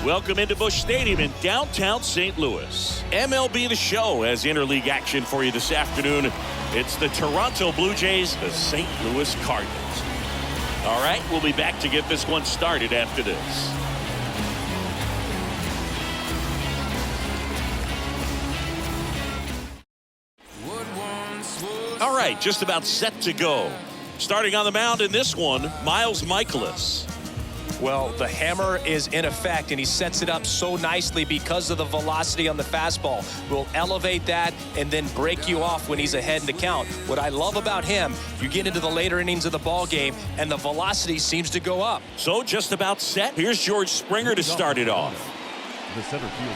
Welcome into Busch Stadium in downtown St. Louis. MLB The Show has interleague action for you this afternoon. It's the Toronto Blue Jays, the St. Louis Cardinals. All right, we'll be back to get this one started after this. All right, just about set to go. Starting on the mound in this one, Miles Mikolas. Well, the hammer is in effect, and he sets it up so nicely because of the velocity on the fastball. Will elevate that and then break you off when he's ahead in the count. What I love about him, you get into the later innings of the ball game, and the velocity seems to go up. So just about set. Here's George Springer to start it off. The center fielder,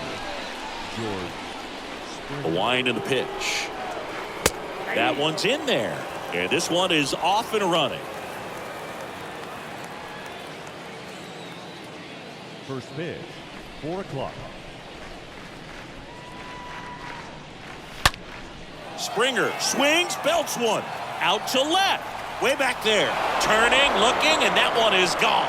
George Springer. A wind in the pitch. That one's in there. And this one is off and running. First pitch, 4 o'clock. Springer swings, belts one. Out to left. Way back there. Turning, looking, and that one is gone.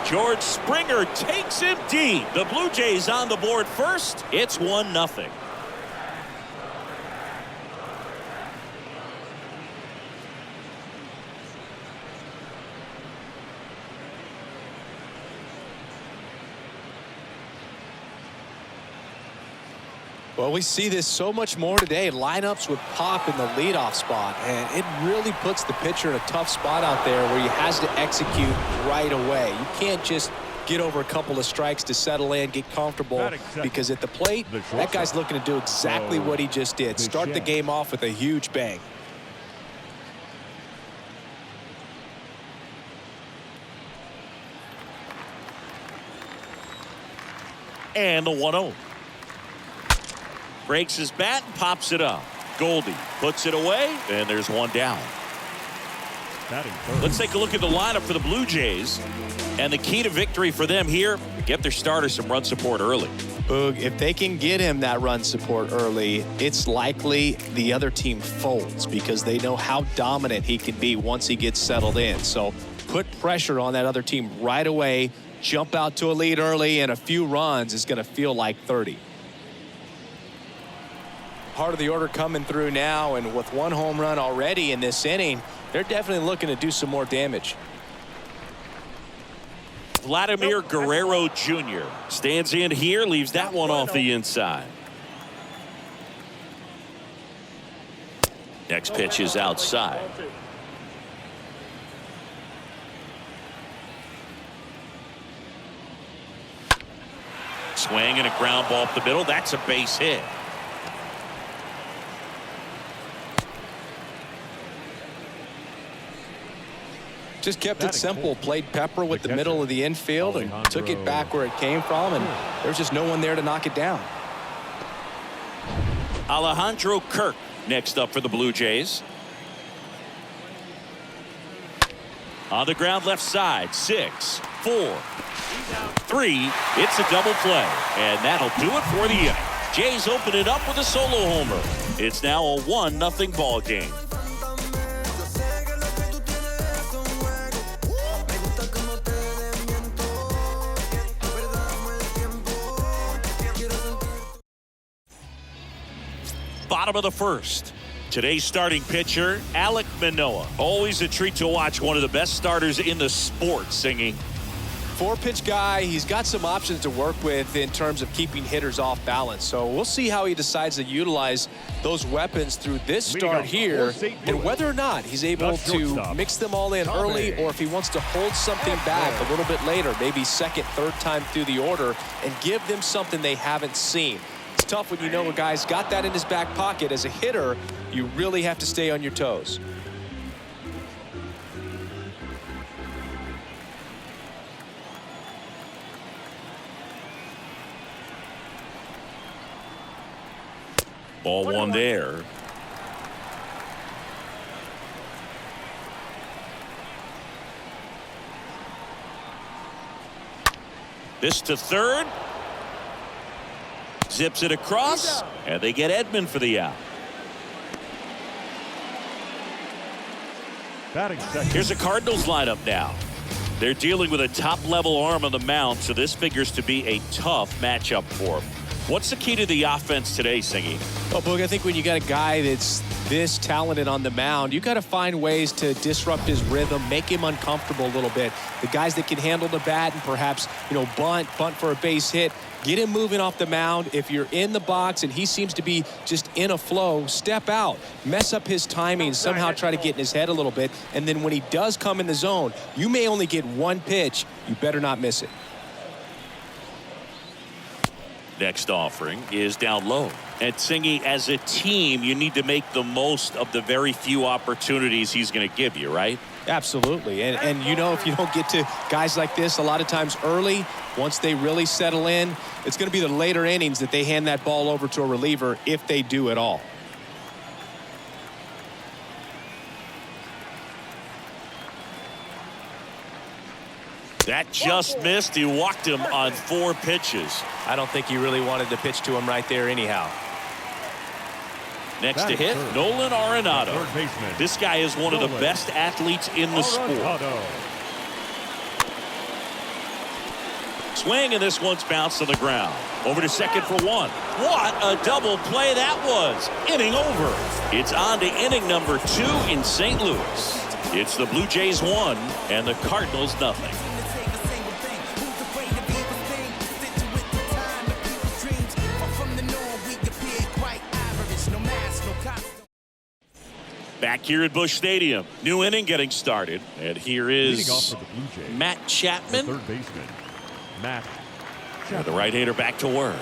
George Springer takes him deep. The Blue Jays on the board first. It's 1-0. Well, we see this so much more today. Lineups with pop in the leadoff spot, and it really puts the pitcher in a tough spot out there where he has to execute right away. You can't just get over a couple of strikes to settle in, get comfortable, because at the plate, that guy's looking to do exactly what he just did. Start the game off with a huge bang. And the 1-0. Breaks his bat and pops it up. Goldie puts it away, and there's one down. Let's take a look at the lineup for the Blue Jays. And the key to victory for them here, get their starter some run support early. Boog, if they can get him that run support early, it's likely the other team folds because they know how dominant he can be once he gets settled in. So put pressure on that other team right away, jump out to a lead early, and a few runs is going to feel like 30. Part of the order coming through now, and with one home run already in this inning, they're definitely looking to do some more damage. Vladimir Guerrero Jr. stands in here, leaves that one off the inside. Next pitch is outside. Swing and a ground ball up the middle. That's a base hit. Just kept it simple, played pepper with the middle of the infield and took it back where it came from, and there's just no one there to knock it down. Alejandro Kirk next up for the Blue Jays. On the ground left side, 6, 4, 3. It's a double play, and that'll do it for the inning. Jays open it up with a solo homer. It's now a 1-0 ball game. Bottom of the first. Today's starting pitcher, Alek Manoah. Always a treat to watch one of the best starters in the sport singing. 4-pitch guy. He's got some options to work with in terms of keeping hitters off balance. So we'll see how he decides to utilize those weapons through this start here, and whether or not he's able to mix them all in early, or if he wants to hold something back a little bit later, maybe second, third time through the order, and give them something they haven't seen. It's tough when you know a guy's got that in his back pocket. As a hitter, you really have to stay on your toes. Ball one there. This to third. Zips it across, and they get Edman for the out. Here's a Cardinals lineup now. They're dealing with a top-level arm on the mound, so this figures to be a tough matchup for them. What's the key to the offense today, Singy? Well, Boog, I think when you got a guy that's this talented on the mound, you got to find ways to disrupt his rhythm, make him uncomfortable a little bit. The guys that can handle the bat and perhaps, bunt for a base hit, get him moving off the mound. If you're in the box and he seems to be just in a flow, step out, mess up his timing, somehow try to get in his head a little bit. And then when he does come in the zone, you may only get one pitch. You better not miss it. Next offering is down low. And Singy, as a team, you need to make the most of the very few opportunities he's going to give you, right? Absolutely. And if you don't get to guys like this a lot of times early, once they really settle in, it's going to be the later innings that they hand that ball over to a reliever, if they do at all. That just missed. He walked him on 4 pitches. I don't think he really wanted to pitch to him right there anyhow. Next to hit, Nolan Arenado. This guy is one of the best athletes in the sport. Swing, and this one's bounced to the ground. Over to second for 1. What a double play that was. Inning over. It's on to inning number 2 in St. Louis. It's the Blue Jays 1 and the Cardinals nothing. Back here at Busch Stadium, new inning getting started, and here is Matt Chapman. Third baseman, Matt Chapman. The right-hander back to work.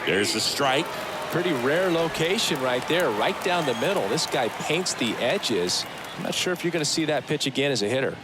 There's the strike. Pretty rare location right there, right down the middle. This guy paints the edges. I'm not sure if you're going to see that pitch again as a hitter.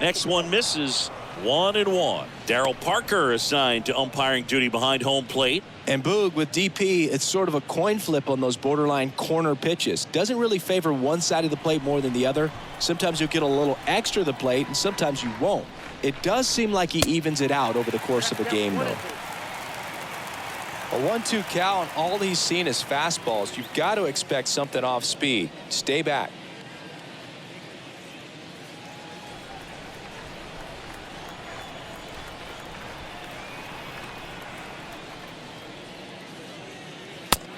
Next one misses. 1-1. Darryl Parker assigned to umpiring duty behind home plate. And Boog, with DP, it's sort of a coin flip on those borderline corner pitches. Doesn't really favor one side of the plate more than the other. Sometimes you'll get a little extra the plate, and sometimes you won't. It does seem like he evens it out over the course of a game, though. A 1-2 count, all he's seen is fastballs. You've got to expect something off speed. Stay back.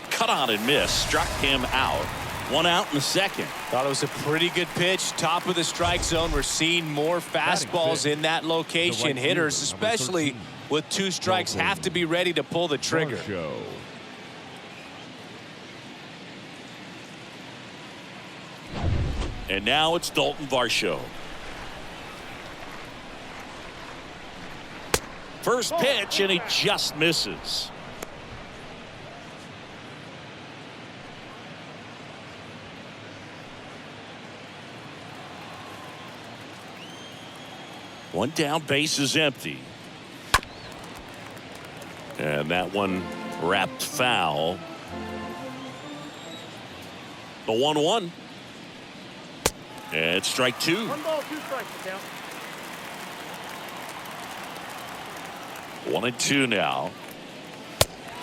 Cut on and miss. Struck him out. 1 out in the second. Thought it was a pretty good pitch. Top of the strike zone. We're seeing more fastballs in that location. Hitters, especially with 2 strikes, have to be ready to pull the trigger. And now it's Dalton Varsho. First pitch, and he just misses. One down, base is empty. And that one wrapped foul. The 1-1. And it's strike 2. 1 ball, 2 strikes, count. 1-2 now.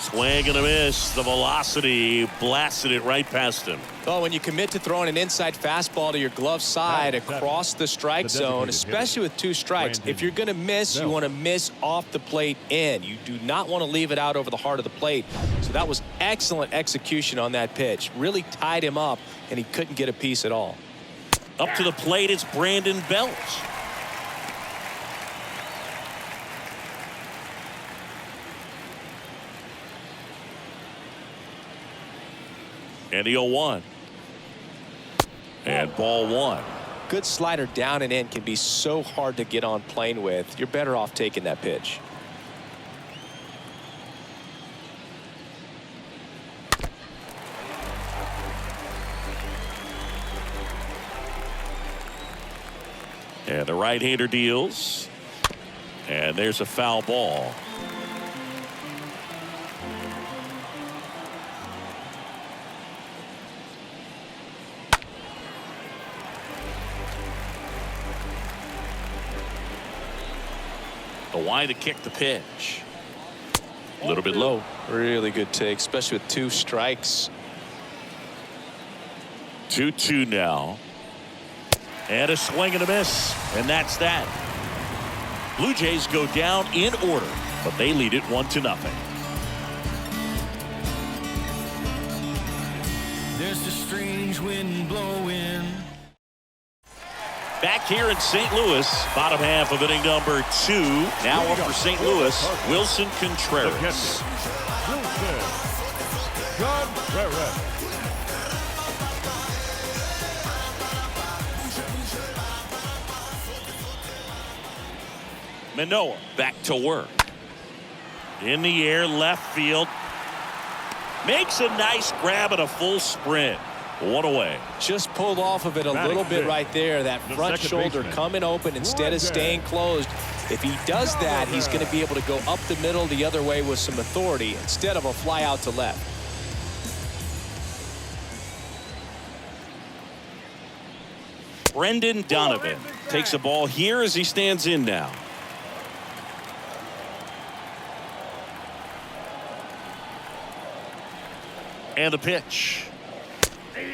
Swing and a miss. The velocity blasted it right past him. Well, when you commit to throwing an inside fastball to your glove side across the strike zone, especially with 2 strikes, if you're going to miss, you want to miss off the plate in. You do not want to leave it out over the heart of the plate. So that was excellent execution on that pitch. Really tied him up, and he couldn't get a piece at all. Up to the plate, it's Brandon Belt. And the 0-1. And ball 1. Good slider down and in can be so hard to get on plane with. You're better off taking that pitch. And the right-hander deals. And there's a foul ball. The wide to kick the pitch. A little bit low. Really good take, especially with 2 strikes. 2-2 now. And a swing and a miss. And that's that. Blue Jays go down in order, but they lead it 1-0. There's a strange wind blowing. Back here in St. Louis, bottom half of inning number 2. Now up for St. Louis, Wilson Contreras. Manoah back to work. In the air, left field. Makes a nice grab and a full sprint. 1 away. Just pulled off of it a little bit right there. That front shoulder coming open instead of staying closed. If he does that, he's going to be able to go up the middle the other way with some authority instead of a fly out to left. Brendan Donovan takes a ball here as he stands in now. And the pitch.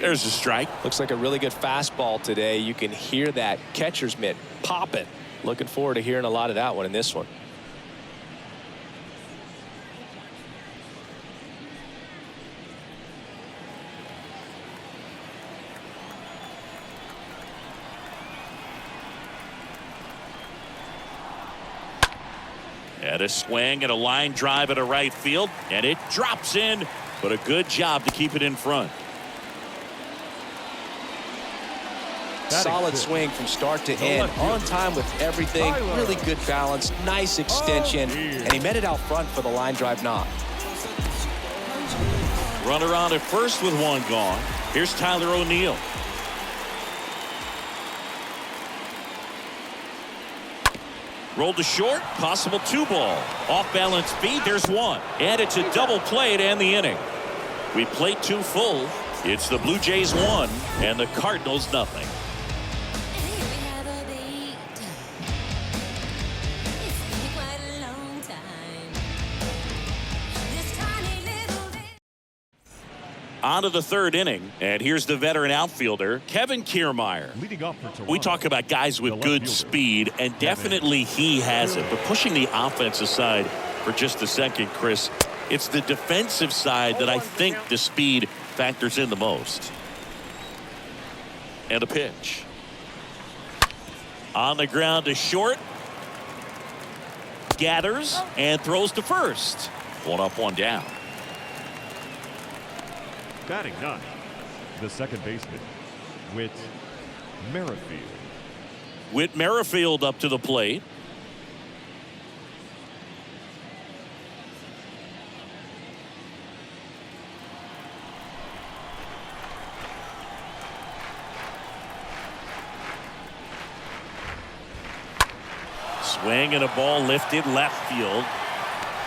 There's a strike. Looks like a really good fastball today. You can hear that catcher's mitt popping. Looking forward to hearing a lot of that one in this one. And a swing and a line drive at a right field, and it drops in, but a good job to keep it in front. Solid swing from start to end, on time with everything, really good balance, nice extension, and he met it out front for the line drive knock. Runner on at first with 1 gone. Here's Tyler O'Neill. Rolled to short, possible 2-ball. Off balance beat, there's 1. And it's a double play to end the inning. We played 2 full. It's the Blue Jays 1 and the Cardinals nothing. On to the 3rd inning, and here's the veteran outfielder, Kevin Kiermaier. We talk about guys with good speed, and definitely he has it. But pushing the offensive side for just a second, Chris, it's the defensive side that I think the speed factors in the most. And a pitch. On the ground to short. Gathers and throws to first. 1 up, 1 down. Batting 9, the second baseman, Whit Merrifield. Whit Merrifield up to the plate. Swing and a ball lifted left field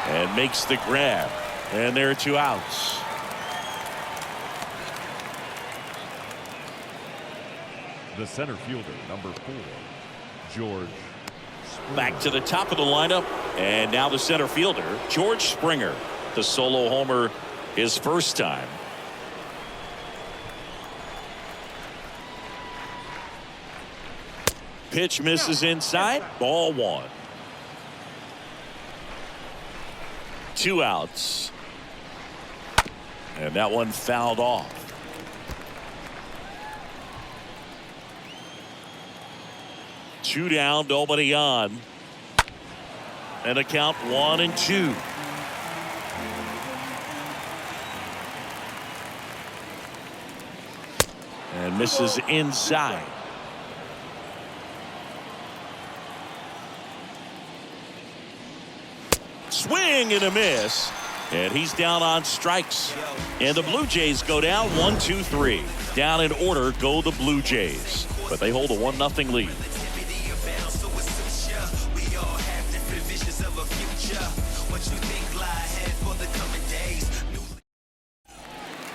and makes the grab. And there are 2 outs. The center fielder, number 4, George Springer. Back to the top of the lineup, and now the center fielder, George Springer. The solo homer his first time. Pitch misses inside, ball 1. 2 outs. And that one fouled off. Two down, nobody on. And a count 1-2. And misses inside. Swing and a miss. And he's down on strikes. And the Blue Jays go down 1-2-3. Down in order go the Blue Jays. But they hold a 1-0 lead.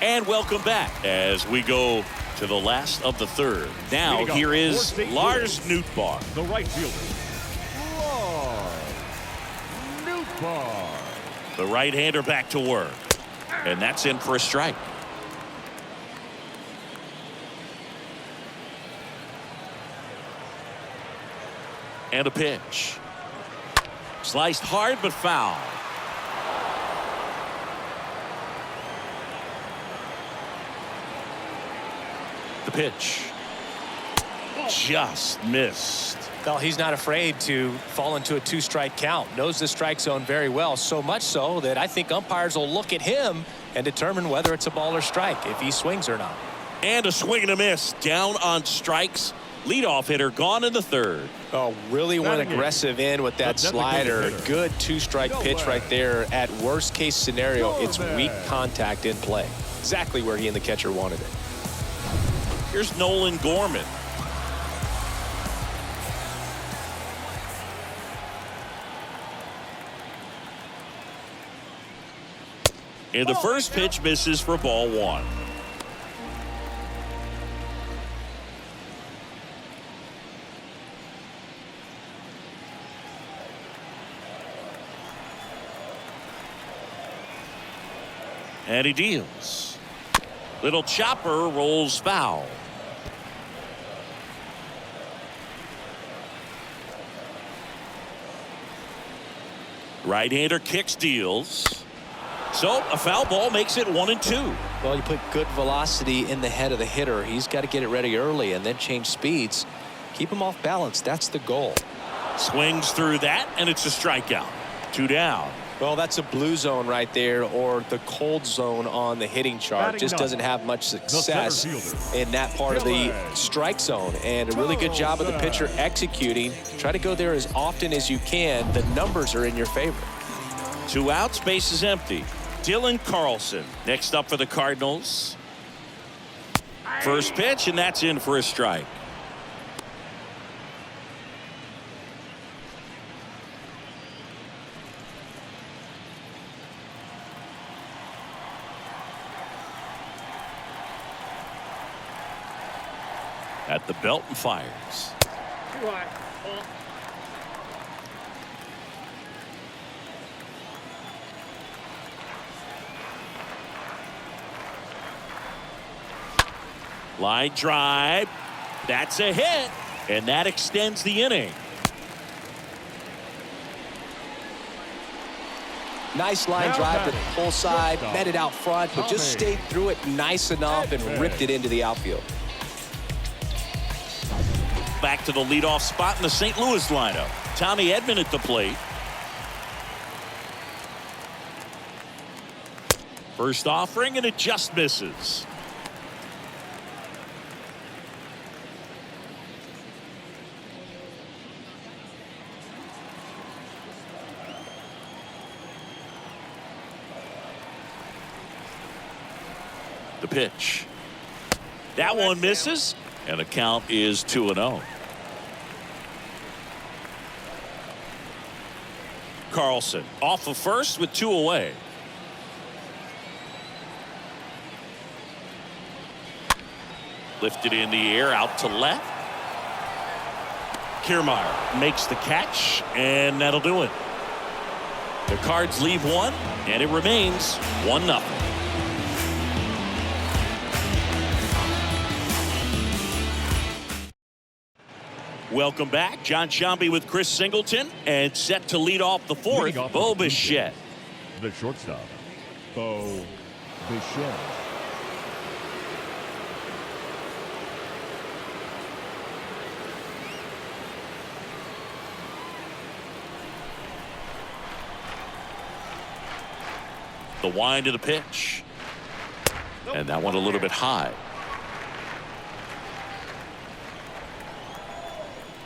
And welcome back as we go to the last of the 3rd. Now here is Lars Nootbaar. The right fielder, Lars Nootbaar. The right-hander back to work. And that's in for a strike. And a pitch. Sliced hard but foul. The pitch. Just missed. Well, he's not afraid to fall into a two-strike count. Knows the strike zone very well, so much so that I think umpires will look at him and determine whether it's a ball or strike, if he swings or not. And a swing and a miss. Down on strikes. Leadoff hitter gone in the third. Oh, really went aggressive in with that slider. Good two-strike pitch right there. At worst case scenario, it's weak contact in play. Exactly where he and the catcher wanted it. Here's Nolan Gorman. And the first pitch misses for ball one. And he deals. Little chopper rolls foul. Right-hander kicks, deals. So a foul ball makes it 1-2. Well, you put good velocity in the head of the hitter. He's got to get it ready early and then change speeds. Keep him off balance. That's the goal. Swings through that, and it's a strikeout. 2 down. Well, that's a blue zone right there, or the cold zone on the hitting chart. Just doesn't have much success in that part of the strike zone. And a really good job of the pitcher executing. Try to go there as often as you can. The numbers are in your favor. 2 outs, base is empty. Dylan Carlson next up for the Cardinals. First pitch, and that's in for a strike. At the belt and fires. Line drive. That's a hit, and that extends the inning. Nice line drive to the pull side, met it out front, but just stayed through it nice enough and ripped it into the outfield. Back to the leadoff spot in the St. Louis lineup. Tommy Edman at the plate. First offering, and it just misses. The pitch. That one misses, and the count is 2-0. Carlson off of first with 2 away. Lifted in the air out to left. Kiermaier makes the catch, and that'll do it. The Cards leave one, and it remains 1-0. Welcome back. John Sciambi with Chris Singleton, and set to lead off the fourth, Bo Bichette. The shortstop, Bo Bichette. The wind of the pitch. And that one a little bit high.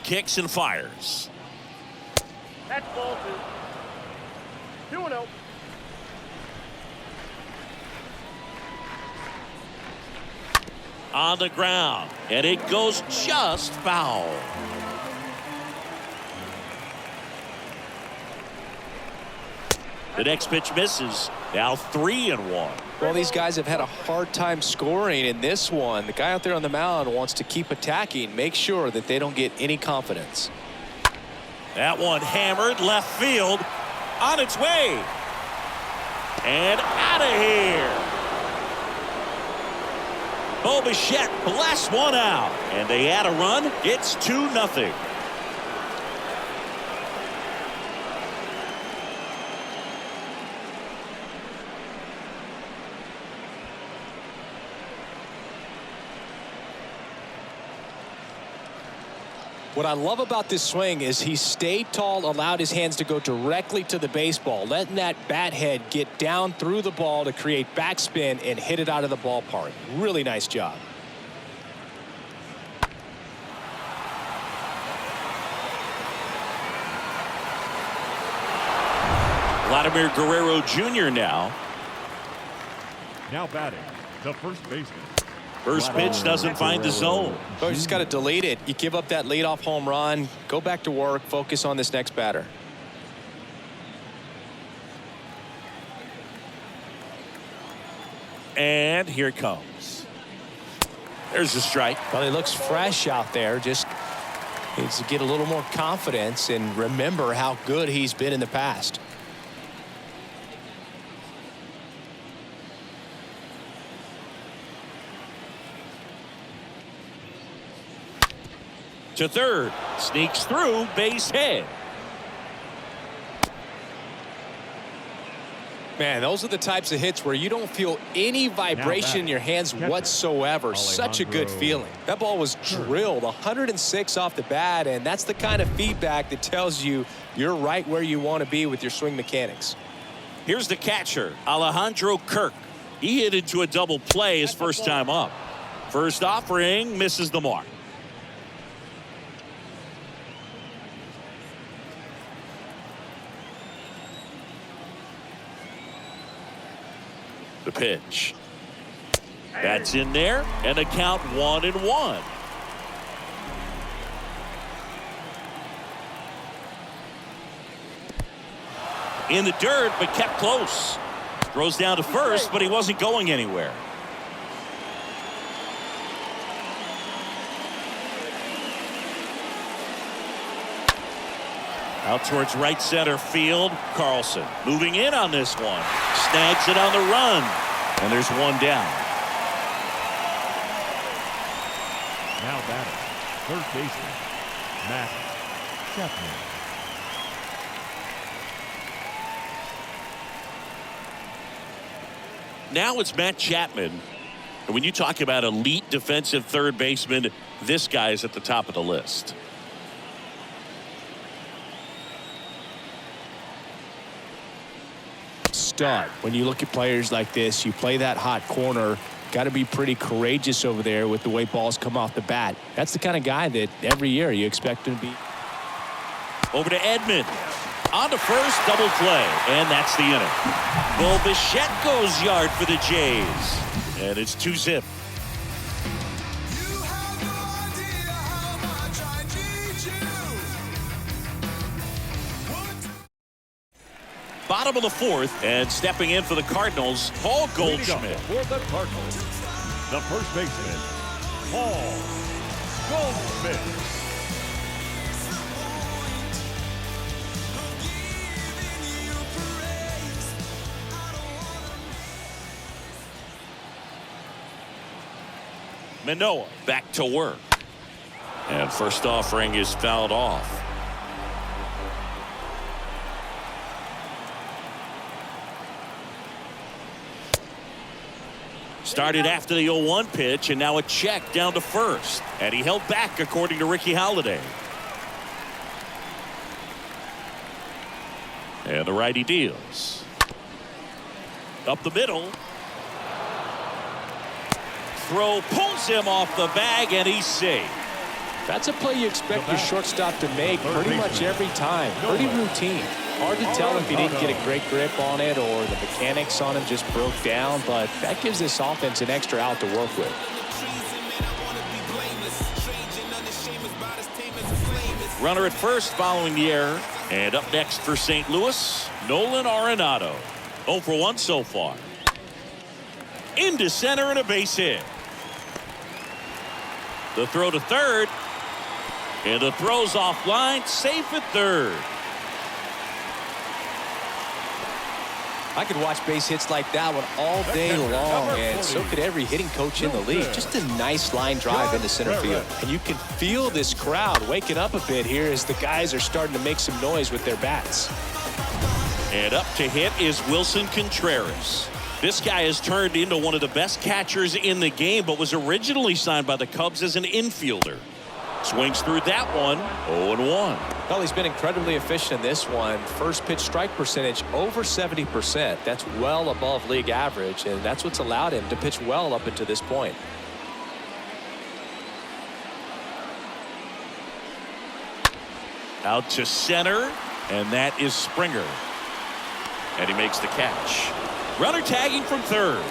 Kicks and fires. That's ball 2. 2-0. On the ground, and it goes just foul. The next pitch misses. Now 3-1. Well, these guys have had a hard time scoring in this one. The guy out there on the mound wants to keep attacking, make sure that they don't get any confidence. That one hammered left field, on its way. And out of here. Bo Bichette blasts one out. And they add a run. It's 2-0. What I love about this swing is he stayed tall, allowed his hands to go directly to the baseball, letting that bat head get down through the ball to create backspin and hit it out of the ballpark. Really nice job. Vladimir Guerrero Jr. now. Now batting, the first baseman. First pitch doesn't find the zone. Oh, you just got to delete it. You give up that leadoff home run. Go back to work. Focus on this next batter. And here it comes. There's a strike. Well, he looks fresh out there. Just needs to get a little more confidence and remember how good he's been in the past. To third, sneaks through, base hit. Man, those are the types of hits where you don't feel any vibration in your hands whatsoever. Such a good feeling. That ball was drilled 106 off the bat, and that's the kind of feedback that tells you you're right where you want to be with your swing mechanics. Here's the catcher, Alejandro Kirk. He hit into a double play his first time up. First offering misses the mark. The pitch. That's in there, and a count 1-1. In the dirt, but kept close. Throws down to first, but he wasn't going anywhere. Out towards right center field. Carlson moving in on this one. Snags it on the run. And there's one down. Now batting, third baseman, Matt Chapman. Now it's Matt Chapman. And when you talk about elite defensive third baseman, this guy is at the top of the list. Stud. When you look at players like this, you play that hot corner, got to be pretty courageous over there with the way balls come off the bat. That's the kind of guy that every year you expect him to be. Over to Edman. On to first, double play, and that's the inning. Bo Bichette goes yard for the Jays, and it's 2-0. Bottom of the fourth, and stepping in for the Cardinals, Paul Goldschmidt. For the Cardinals, the first baseman, Paul Goldschmidt. Manoah back to work. And first offering is fouled off. Started after the 0-1 pitch, and now a check down to first. And he held back, according to Ricky Halladay. And the righty deals. Up the middle. Throw pulls him off the bag, and he's safe. That's a play you expect your shortstop to make pretty much every time. Pretty routine. Hard to tell if he didn't get a great grip on it or the mechanics on him just broke down, but that gives this offense an extra out to work with. Runner at first following the error. And up next for St. Louis, Nolan Arenado. 0 for 1 so far. Into center and a base hit. The throw to third. And the throw's offline, safe at third. I could watch base hits like that one all day long, and so could every hitting coach in the league. Just a nice line drive into center field. And you can feel this crowd waking up a bit here as the guys are starting to make some noise with their bats. And up to hit is Wilson Contreras. This guy has turned into one of the best catchers in the game, but was originally signed by the Cubs as an infielder. Swings through that one, 0-1. Well, he's been incredibly efficient in this one. First pitch strike percentage over 70%. That's well above league average, and that's what's allowed him to pitch well up until this point. Out to center, and that is Springer. And he makes the catch. Runner tagging from third.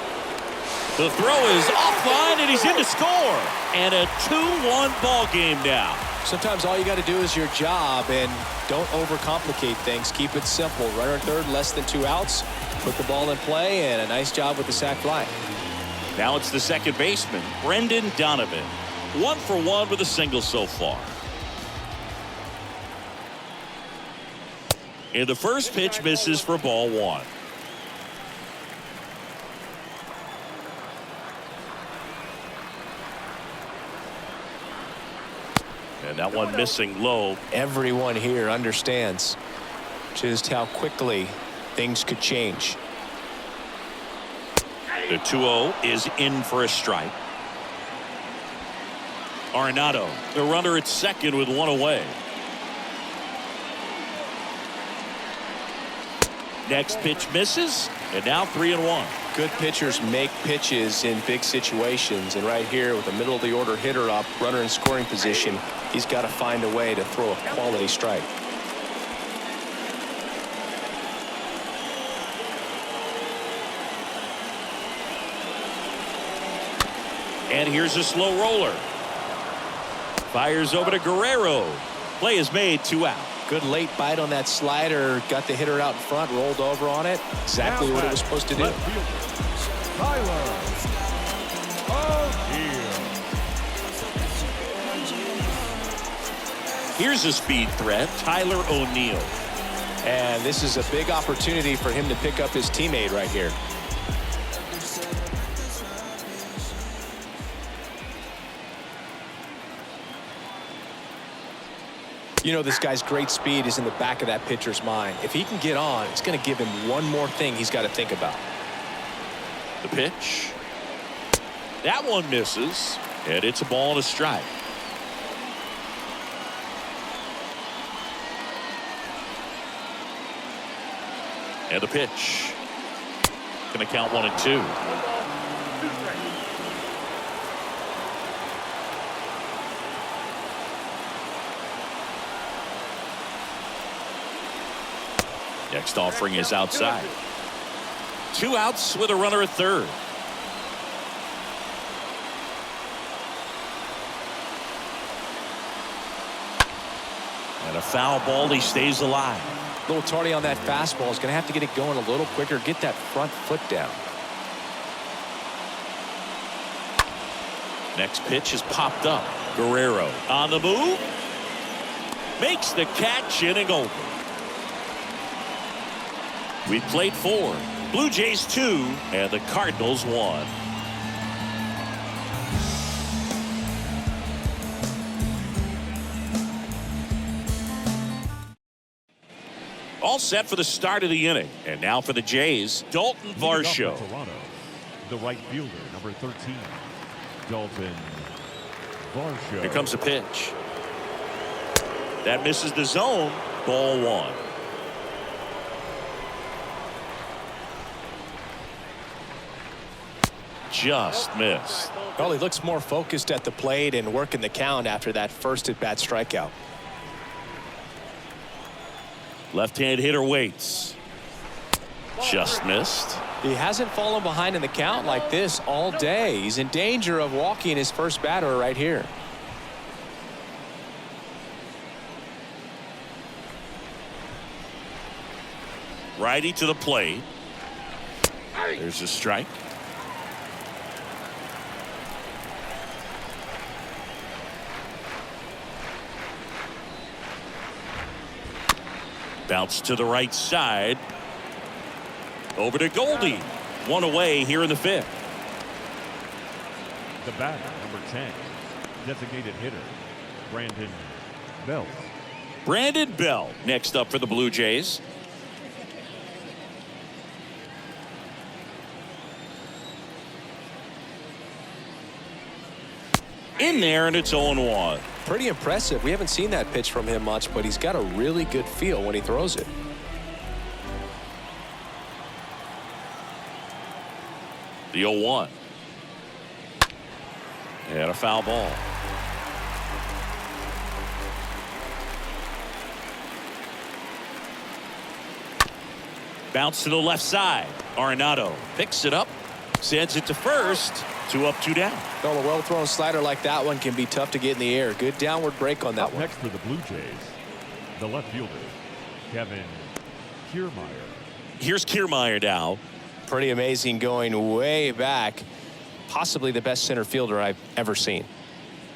The throw is offline, and he's in to score. And a 2-1 ball game now. Sometimes all you got to do is your job, and don't overcomplicate things. Keep it simple. Runner third, less than 2 outs. Put the ball in play, and a nice job with the sac fly. Now it's the second baseman, Brendan Donovan. 1 for 1 with a single so far. And the first pitch misses for ball 1. And that one missing low. Everyone here understands just how quickly things could change. The 2-0 is in for a strike. Arenado, the runner at second with 1 away. Next pitch misses, and now 3-1. Good pitchers make pitches in big situations, and right here with a middle of the order hitter up, runner in scoring position, he's got to find a way to throw a quality strike. And here's a slow roller. Fires over to Guerrero. Play is made, 2 out. Good late bite on that slider. Got the hitter out in front, rolled over on it. Exactly what it was supposed to do. Tyler O'Neill. Here's a speed threat, Tyler O'Neill. And this is a big opportunity for him to pick up his teammate right here. You know, this guy's great speed is in the back of that pitcher's mind. If he can get on, it's going to give him one more thing he's got to think about. The pitch. That one misses, and it's a ball and a strike. And the pitch. Going to count 1 and 2. Next offering is outside. 2 outs with a runner at third. And a foul ball. He stays alive. A little tardy on that fastball. Is going to have to get it going a little quicker. Get that front foot down. Next pitch is popped up. Guerrero on the move. Makes the catch, inning over. We played 4. Blue Jays 2 and the Cardinals 1. All set for the start of the inning. And now for the Jays, Dalton Varsho. Toronto, the right fielder, number 13, Dalton Varsho. Here comes the pitch. That misses the zone. Ball 1. Just missed. Well, he looks more focused at the plate and working the count after that first at-bat strikeout. Left-hand hitter waits. Just missed. He hasn't fallen behind in the count like this all day. He's in danger of walking his first batter right here. Righty to the plate. There's a strike. Bounce to the right side. Over to Goldie. One away here in the fifth. The batter, number 10, designated hitter, Brandon Belt. Brandon Bell next up for the Blue Jays. In there, and it's 0-1. Pretty impressive. We haven't seen that pitch from him much, but he's got a really good feel when he throws it. The 0-1. And a foul ball. Bounce to the left side. Arenado picks it up, sends it to first. 2 up, 2 down. Well, a well-thrown slider like that one can be tough to get in the air. Good downward break on that Up one. next for the Blue Jays, the left fielder, Kevin Kiermaier. Here's Kiermaier now. Pretty amazing, going way back. Possibly the best center fielder I've ever seen.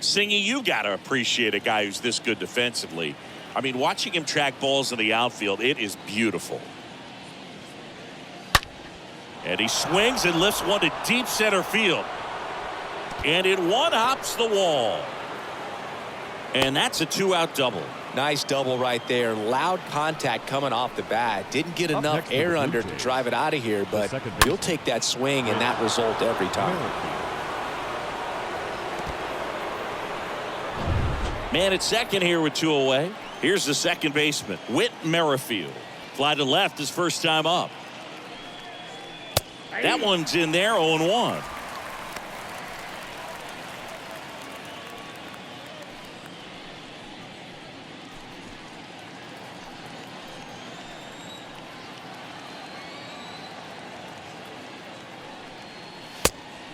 Singy, you got to appreciate a guy who's this good defensively. I mean, watching him track balls in the outfield, it is beautiful. And he swings and lifts one to deep center field. And it one-hops the wall. And that's a 2-out double. Nice double right there. Loud contact coming off the bat. Didn't get enough air under to drive it out of here, but you'll take that swing and that result every time. Man at second here with 2 away. Here's the second baseman, Whit Merrifield. Fly to left his first time up. That one's in there, 0-1.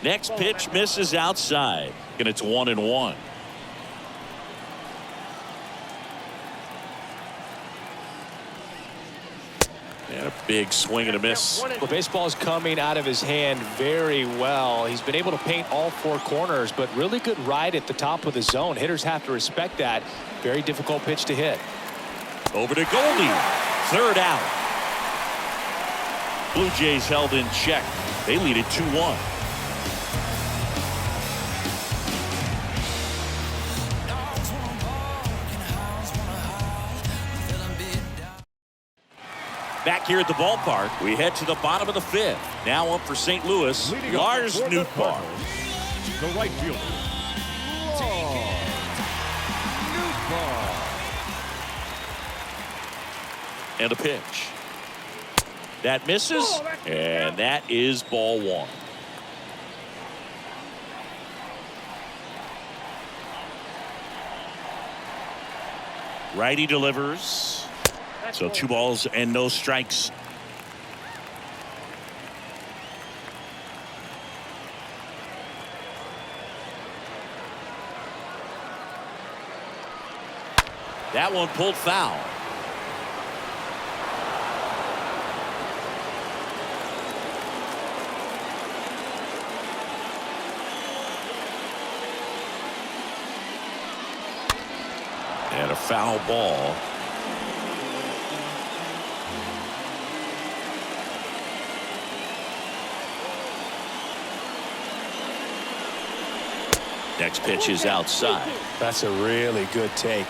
Next pitch misses outside, and it's 1-1. And a big swing and a miss. Well, baseball is coming out of his hand very well. He's been able to paint all 4 corners, but really good ride at the top of the zone. Hitters have to respect that. Very difficult pitch to hit. Over to Goldie. 3rd out. Blue Jays held in check. They lead it 2-1. Back here at the ballpark, we head to the bottom of the 5th. Now up for St. Louis, Lars Nootbaar. The right fielder, And a pitch. That misses, and that is ball 1. Righty delivers. So 2 balls and no strikes. That one pulled foul. And a foul ball. Next pitch is outside. That's a really good take.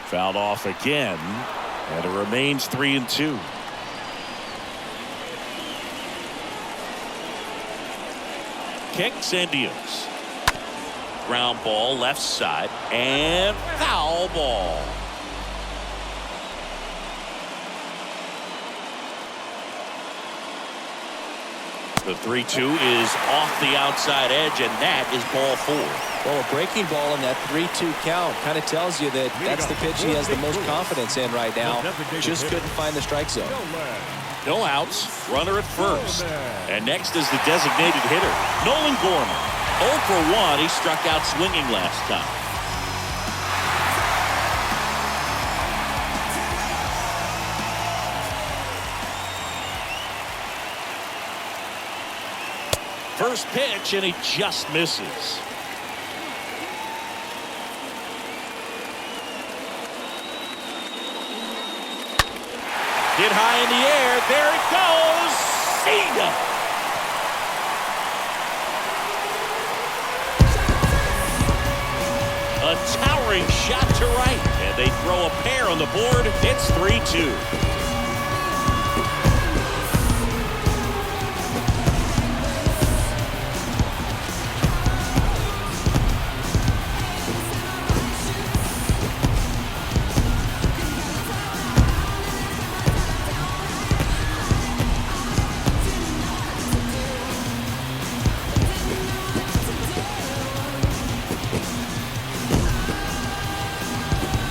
Fouled off again, and it remains 3-2. Kicks and deals. Ground ball left side, and foul ball. The 3-2 is off the outside edge, and that is ball 4. Well, a breaking ball in that 3-2 count kind of tells you that that's the pitch he has the most confidence in right now. Just couldn't find the strike zone. No outs, runner at first. And next is the designated hitter, Nolan Gorman. 0 for 1, he struck out swinging last time. First pitch, and he just misses. Hit high in the air. There it goes. See ya. A towering shot to right. And they throw a pair on the board. It's 3-2.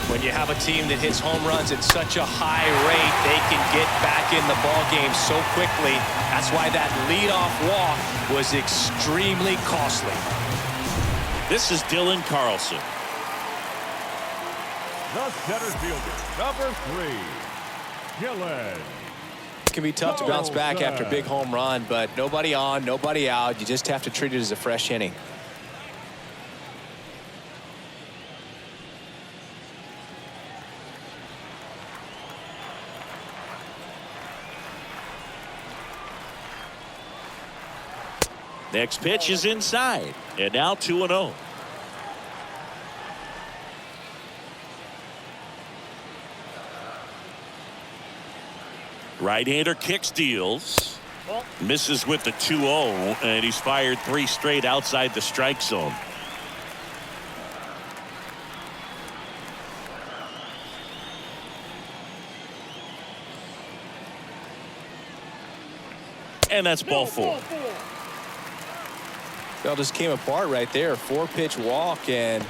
When you have a team that hits home runs at such a high rate, they can get back in the ball game so quickly. That's why that leadoff walk was extremely costly. This is Dylan Carlson. The center fielder, number 3, Dylan. It can be tough to bounce back after a big home run, but nobody on, nobody out. You just have to treat it as a fresh inning. Next pitch is inside, and now 2-0. Right-hander kicks, deals, misses with the 2-0, and he's fired 3 straight outside the strike zone. And that's ball 4. Well, just came apart right there. 4-pitch walk, and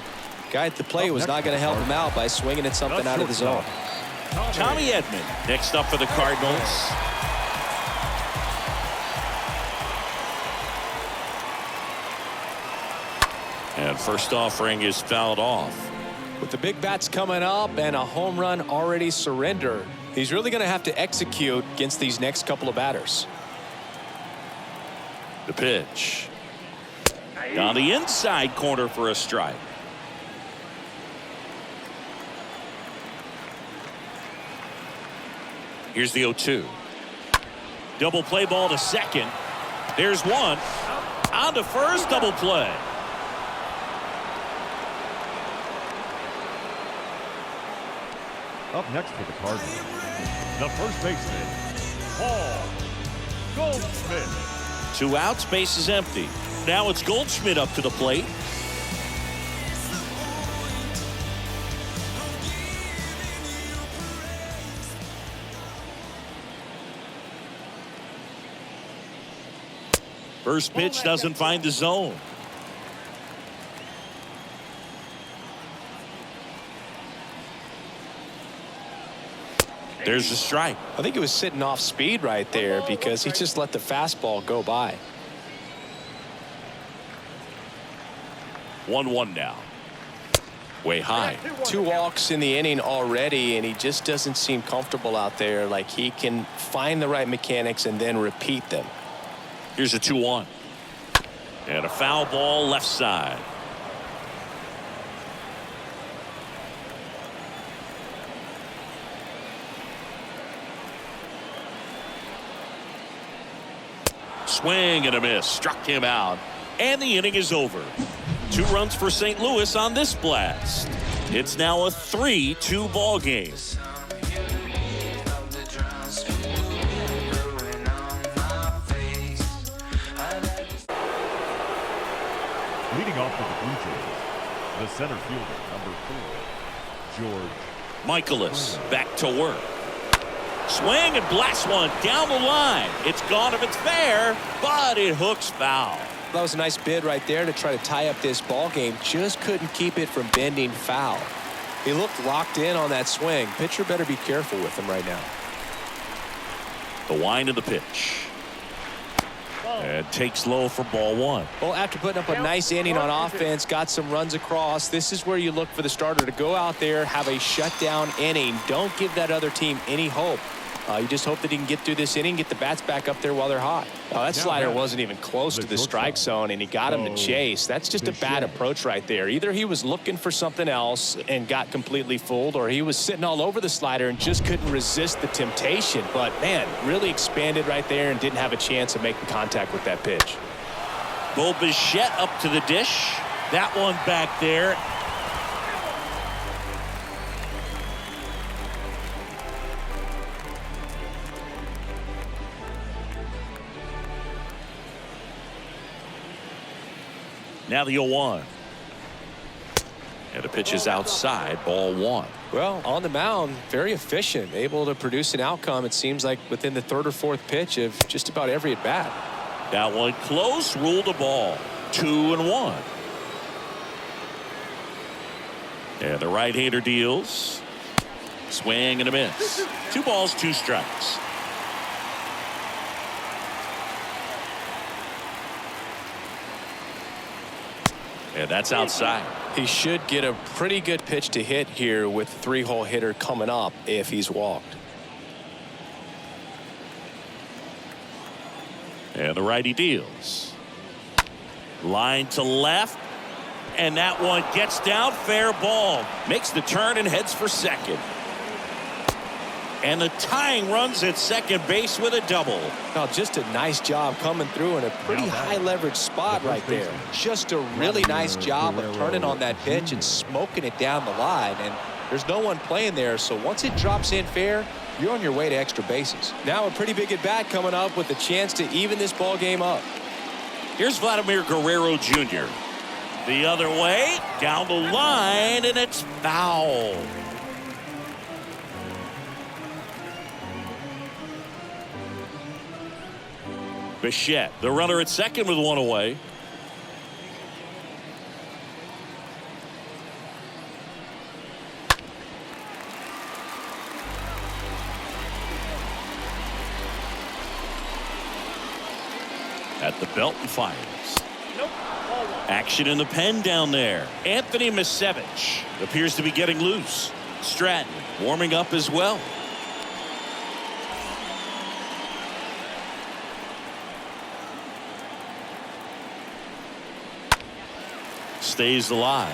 guy at the plate was not going to help him out by swinging at something out of the zone. Tommy Edman next up for the Cardinals. And first offering is fouled off. With the big bats coming up and a home run already surrendered, he's really going to have to execute against these next couple of batters. The pitch. On the inside corner for a strike. Here's the 0-2. Double play ball to second. There's one. On to first, double play. Up next for the Cardinals, the first baseman, Paul Goldschmidt. 2 outs, base is empty. Now it's Goldschmidt up to the plate. First pitch doesn't find the zone. There's a strike. I think he was sitting off speed right there because he just let the fastball go by. 1-1 now. Way high. 2 walks in the inning already, and he just doesn't seem comfortable out there. Like he can find the right mechanics and then repeat them. Here's a 2-1. And a foul ball left side. Swing and a miss. Struck him out. And the inning is over. 2 runs for St. Louis on this blast. It's now a 3-2 ball game. Leading off for the Blue Jays, the center fielder, number 4, George Michaelis back to work. Swing and blast one down the line. It's gone if it's fair, but it hooks foul. That was a nice bid right there to try to tie up this ball game. Just couldn't keep it from bending foul. He looked locked in on that swing. Pitcher better be careful with him right now. The wind of the pitch. And takes low for ball 1. Well, after putting up a nice inning on offense, got some runs across, this is where you look for the starter to go out there, have a shutdown inning. Don't give that other team any hope. You just hope that he can get through this inning, get the bats back up there while they're hot. That slider wasn't even close to the strike zone, and he got him to chase. That's just a bad approach right there. Either he was looking for something else and got completely fooled, or he was sitting all over the slider and just couldn't resist the temptation. But, man, really expanded right there and didn't have a chance of making contact with that pitch. Bo Bichette up to the dish. That one back there. Now the 0-1. And the pitch is outside, ball 1. Well, on the mound, very efficient, able to produce an outcome, it seems like, within the third or fourth pitch of just about every at-bat. That one close, ruled a ball. 2-1. And the right-hander deals. Swing and a miss. 2 balls, 2 strikes. And that's outside. He should get a pretty good pitch to hit here with the 3-hole hitter coming up if he's walked. And the righty deals. Line to left. And that one gets down, fair ball. Makes the turn and heads for second. And the tying runs at second base with a double. Now, just a nice job coming through in a pretty high leverage spot right there. Just a really nice job of turning on that pitch and smoking it down the line. And there's no one playing there, so once it drops in fair, you're on your way to extra bases. Now a pretty big at bat coming up with a chance to even this ball game up. Here's Vladimir Guerrero Jr. The other way, down the line, and it's foul. Bichette, the runner at second with 1 away. At the belt and fires. Nope. Ball 1. Action in the pen down there. Anthony Misevich appears to be getting loose. Stratton warming up as well. Stays alive.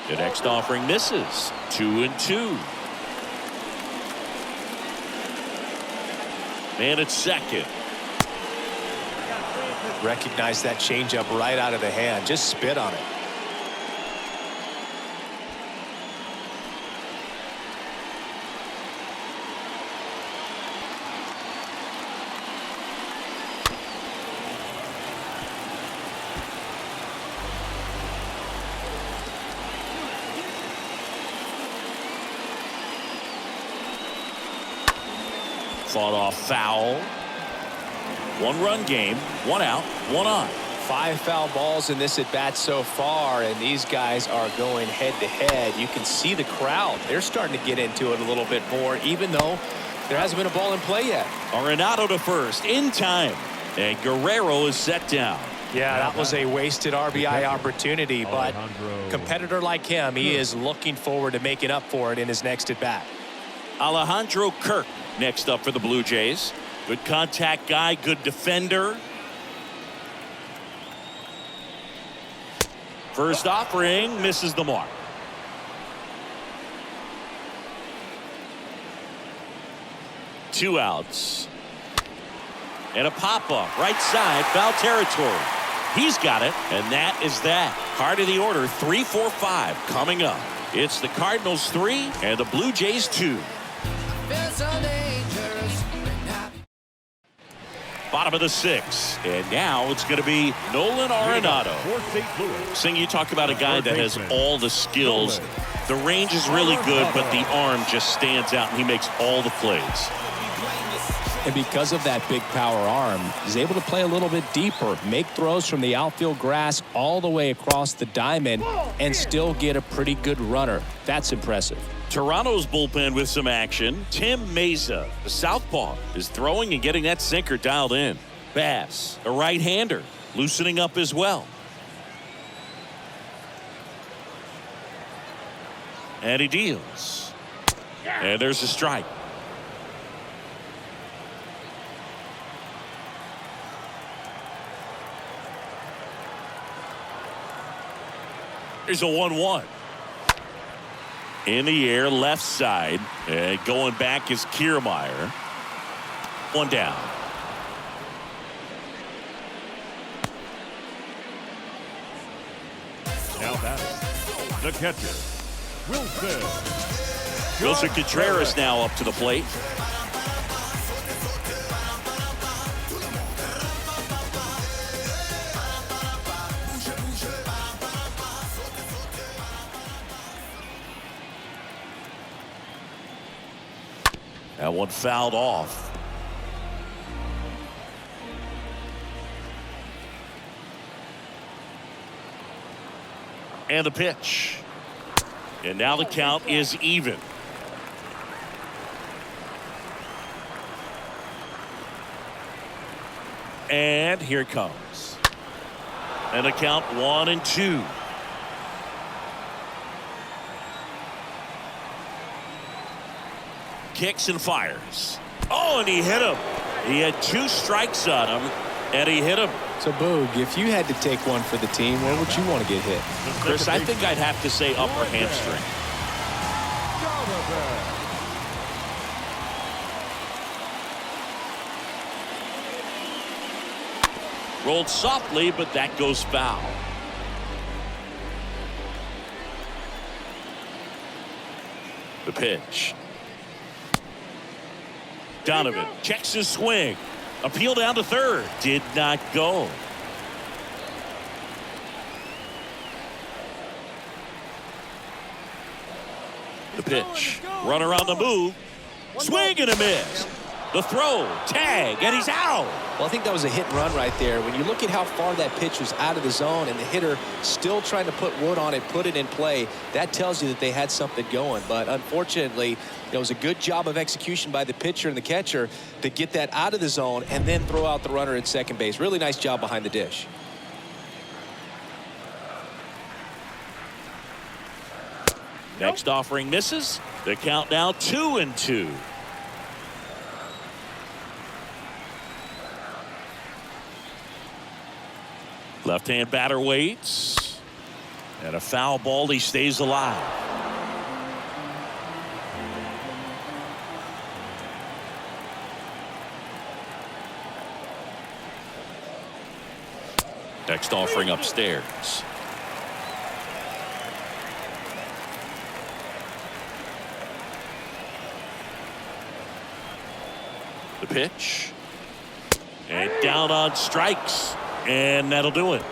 The next offering misses. 2-2. Man at second. Recognize that changeup right out of the hand. Just spit on it. Fought off foul. 1-run game, 1 out, 1 on. 5 foul balls in this at bat so far, and these guys are going head to head. You can see the crowd. They're starting to get into it a little bit more, even though there hasn't been a ball in play yet. Arenado to first in time, and Guerrero is set down. Yeah, that was a wasted RBI opportunity, but competitor like him, he is looking forward to making up for it in his next at bat. Alejandro Kirk next up for the Blue Jays. Good contact guy, good defender. First offering misses the mark. Two outs. And a pop-up right side, foul territory. He's got it, and that is that. Heart of the order, 3, 4, 5 coming up. It's the Cardinals 3 and the Blue Jays 2. Bottom of the 6th, and now it's going to be Nolan Arenado. Sing, you talk about a guy that has all the skills. The range is really good, but the arm just stands out, and he makes all the plays. And because of that big power arm, he's able to play a little bit deeper, make throws from the outfield grass all the way across the diamond, and still get a pretty good runner. That's impressive. Toronto's bullpen with some action. Tim Meza, the southpaw, is throwing and getting that sinker dialed in. Bass, a right-hander, loosening up as well. And he deals. And there's a strike. There's a 1-1. In the air, left side. And going back is Kiermaier. One down. Now batting, the catcher, Wilson Contreras now up to the plate. That one fouled off. And the pitch. And now the count is even. And here it comes. And the count 1-2. Kicks and fires. Oh, and he hit him. He had 2 strikes on him, and he hit him. So, Boog, if you had to take one for the team, where would you want to get hit? Chris, I think I'd have to say upper hamstring. Rolled softly, but that goes foul. The pitch. Donovan checks his swing. Appeal down to third. Did not go. The pitch. Runner on the move. Swing and a miss. The throw. Tag. And he's out. Well, I think that was a hit and run right there. When you look at how far that pitch was out of the zone and the hitter still trying to put wood on it, put it in play, that tells you that they had something going. But unfortunately, it was a good job of execution by the pitcher and the catcher to get that out of the zone and then throw out the runner at second base. Really nice job behind the dish. Next offering misses. The count now 2-2. Left-hand batter waits. And a foul ball. He stays alive. Next offering upstairs. The pitch. And down on strikes. And that'll do it.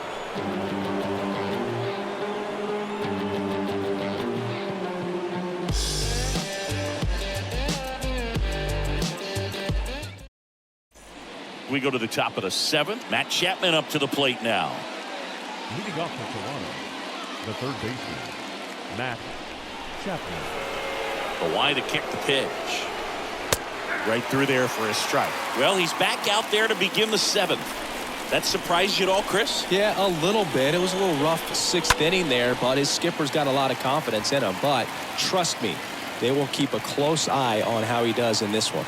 We go to the top of the 7th. Matt Chapman up to the plate now. Leading off for Toronto, the third baseman, Matt Chapman. The wide to kick the pitch. Right through there for a strike. Well, he's back out there to begin the 7th. That surprised you at all, Chris? Yeah, a little bit. It was a little rough 6th inning there, but his skipper's got a lot of confidence in him. But trust me, they will keep a close eye on how he does in this one.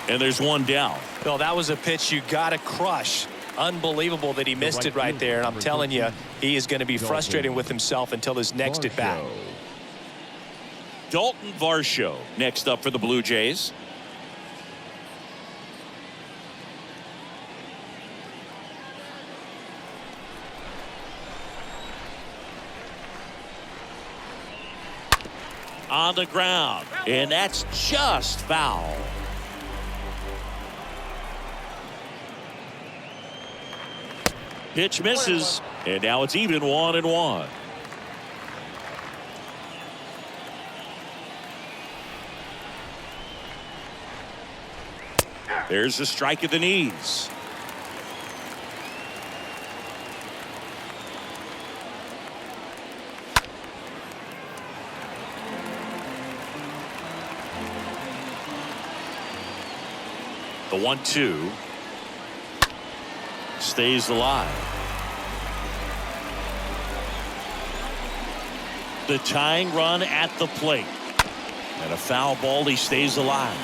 And there's one down. Bill, that was a pitch you got to crush. Unbelievable that he missed it right there. And I'm telling you, he is going to be frustrated with himself until his next at bat. Dalton Varsho next up for the Blue Jays. On the ground, and that's just foul. Pitch misses, and now it's even 1-1. There's the strike at the knees. The 1-2 stays alive. The tying run at the plate. And a foul ball. He stays alive.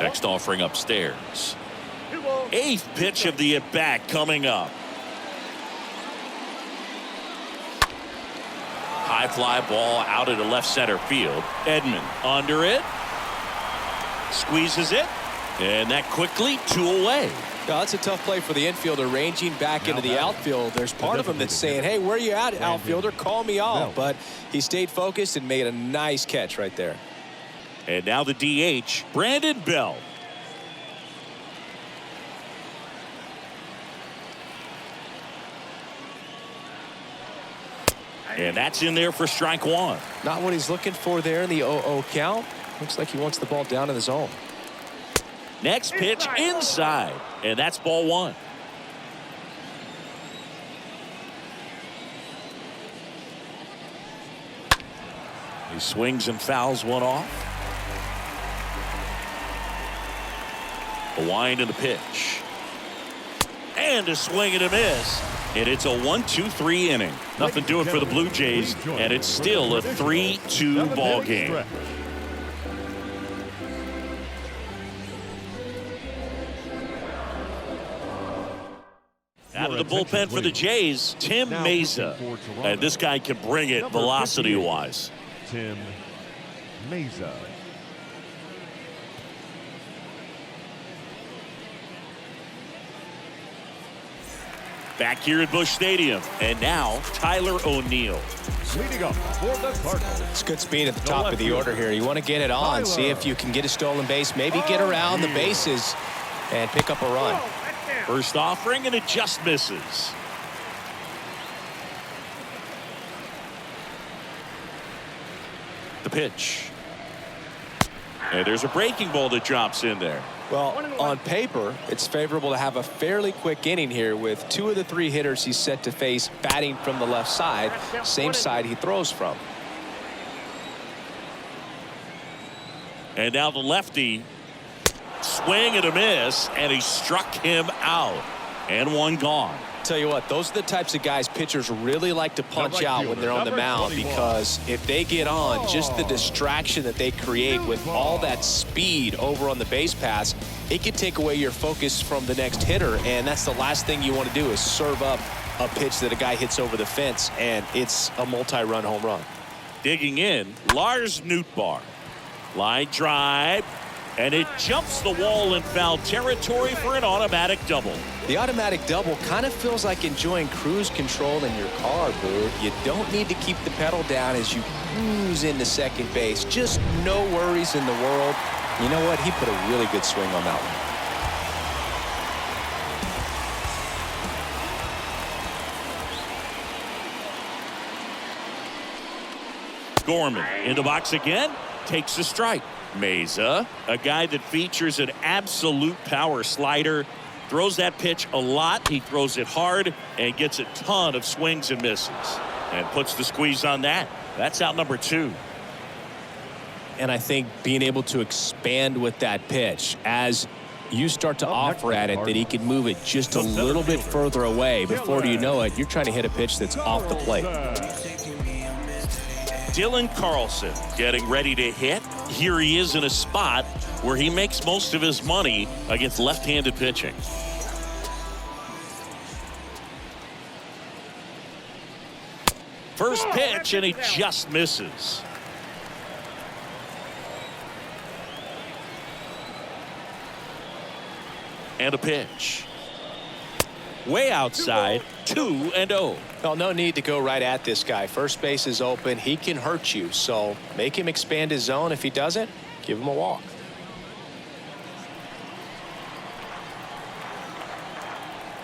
Next offering upstairs. 8th pitch of the at-bat coming up. High fly ball out into left center field. Edman under it. Squeezes it. And that quickly 2 away. Now, that's a tough play for the infielder, ranging back into the outfield. There's part of him that's saying, hey, where you at, outfielder? Call me off. But he stayed focused and made a nice catch right there. And now the DH, Brandon Bell. And that's in there for strike 1. Not what he's looking for there in the 0-0 count. Looks like he wants the ball down in the zone. Next pitch inside. And that's ball 1. He swings and fouls one off. A wind and a pitch. And a swing and a miss. And it's a 1-2-3 inning. Nothing doing for the Blue Jays. And it's still a 3-2 ball game. Out of the bullpen for the Jays, Tim Meza. And this guy can bring it velocity-wise. Tim Meza. Back here at Busch Stadium. And now, Tyler O'Neill. Leading up for the Cardinals. It's good speed at the top of the order here. You want to get it on, see if you can get a stolen base, maybe get around the bases and pick up a run. First offering, and it just misses. The pitch. And there's a breaking ball that drops in there. Well, on paper, it's favorable to have a fairly quick inning here with 2 of the 3 hitters he's set to face batting from the left side, same side he throws from. And now the lefty, swing and a miss, and he struck him out. And one gone. Tell you what, those are the types of guys pitchers really like to punch out when they're on the mound, because if they get on, just the distraction that they create with all that speed over on the base pass, it can take away your focus from the next hitter, and that's the last thing you want to do is serve up a pitch that a guy hits over the fence, and it's a multi-run home run. Digging in, Lars Nootbaar. Line drive. And it jumps the wall in foul territory for an automatic double. The automatic double kind of feels like enjoying cruise control in your car, Boo. You don't need to keep the pedal down as you cruise into second base. Just no worries in the world. You know what? He put a really good swing on that one. Gorman in the box again, takes a strike. Meza, a guy that features an absolute power slider, throws that pitch a lot. He throws it hard and gets a ton of swings and misses, and puts the squeeze on that. That's out number 2. And I think being able to expand with that pitch as you start to offer at it, that he can move it just a little bit further away. Before you know it, you're trying to hit a pitch that's off the plate. Dylan Carlson getting ready to hit. Here he is in a spot where he makes most of his money against left-handed pitching. First pitch, and he just misses. And a pitch. Way outside, 2-0. Well, no need to go right at this guy. First base is open. He can hurt you. So make him expand his zone. If he doesn't, give him a walk.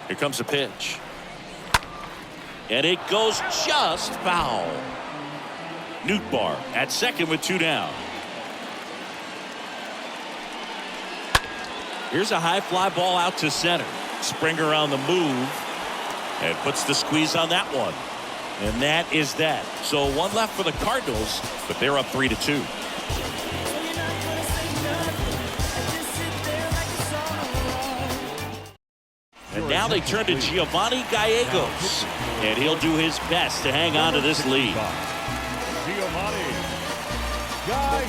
Here comes a pitch. And it goes just foul. Nootbaar at second with 2 down. Here's a high fly ball out to center. Springer on the move and puts the squeeze on that one. And that is that. So 1 left for the Cardinals, but they're up 3-2. Now they turn to Giovanni Gallegos, and he'll do his best to hang on to this lead. Giovanni Gallegos.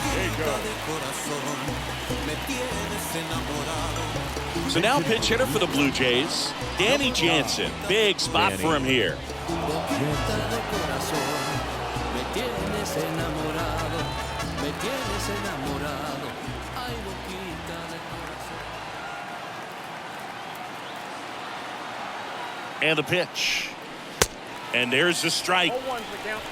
So now pitch hitter for the Blue Jays, Danny Jansen. Big spot for him here. And the pitch. And there's the strike. 0-1's the count.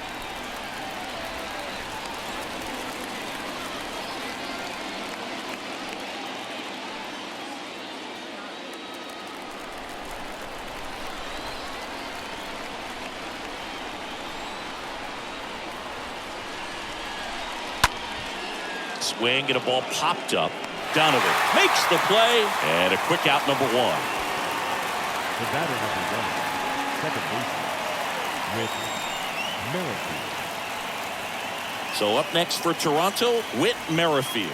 Swing and a ball popped up. Donovan makes the play, and a quick out, number one. The batter number one, second baseman, Whit Merrifield. So up next for Toronto, Whit Merrifield.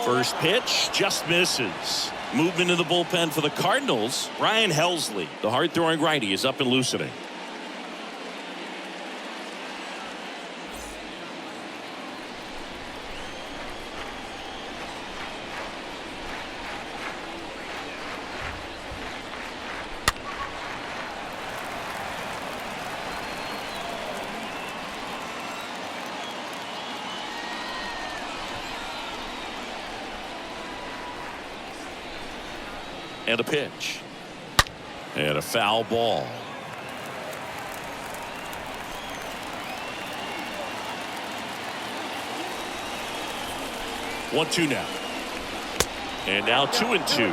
First pitch just misses. Movement in the bullpen for the Cardinals. Ryan Helsley, the hard-throwing righty, is up and loosening. And a pitch. And a foul ball. One-two now. And now 2-2.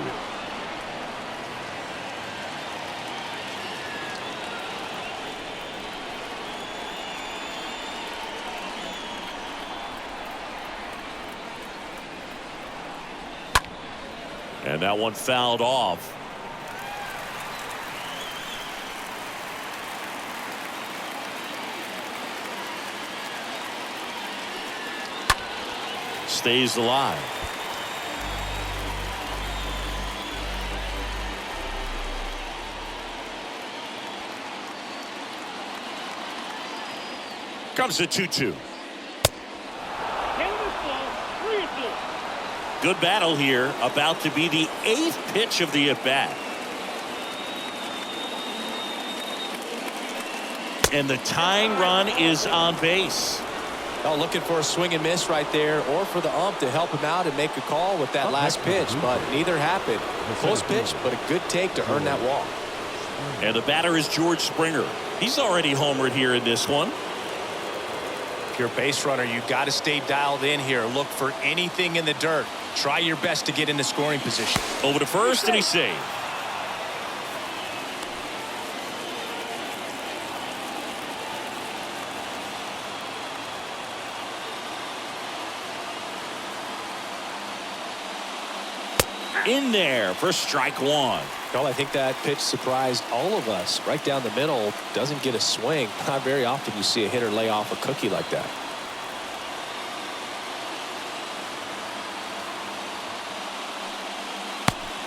And that one fouled off. Stays alive. Comes the 2-2. Good battle here, about to be the 8th pitch of the at-bat. And the tying run is on base. Oh, looking for a swing and miss right there, or for the ump to help him out and make a call with that last pitch, but neither happened. Close pitch, but a good take to earn that walk. And the batter is George Springer. He's already homered here in this one. If you're a base runner, you got to stay dialed in here. Look for anything in the dirt. Try your best to get into scoring position. Over to first, and he's saved. In there for strike one. Well, I think that pitch surprised all of us. Right down the middle, doesn't get a swing. Not very often you see a hitter lay off a cookie like that.